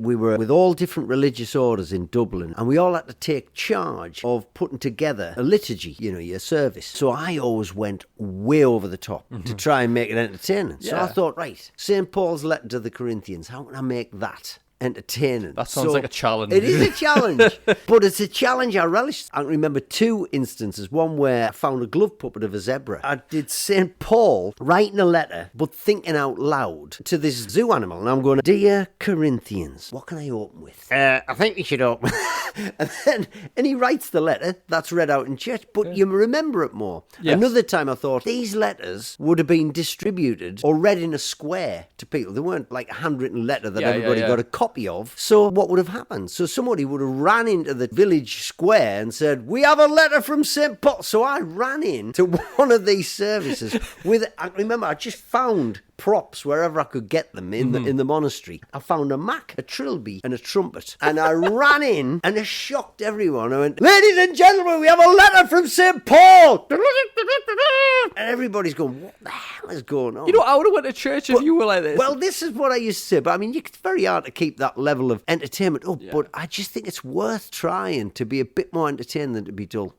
we were with all different religious orders in Dublin, and we all had to take charge of putting together a liturgy, your service. So I always went way over the top to try and make it entertaining. So I thought, right, St. Paul's letter to the Corinthians, how can I make that entertaining? That sounds like a challenge. It is a challenge, but it's a challenge I relish. I remember 2 instances. One where I found a glove puppet of a zebra. I did St. Paul writing a letter, but thinking out loud to this zoo animal. And I'm going, Dear Corinthians, what can I open with? I think you should open. and he writes the letter. That's read out in church, but you remember it more. Yes. Another time I thought these letters would have been distributed or read in a square to people. They weren't like a handwritten letter that everybody got a copy of. So what would have happened? So somebody would have ran into the village square and said, we have a letter from St. Paul. So I ran into one of these services I remember I just found props wherever I could get them in the monastery. I found a mac, a trilby, and a trumpet. And I ran in and it shocked everyone. I went, ladies and gentlemen, we have a letter from St. Paul. And everybody's going, what the hell is going on? I would have went to church if you were like this. Well, this is what I used to say. But I mean, it's very hard to keep that level of entertainment up. But I just think it's worth trying to be a bit more entertaining than to be dull.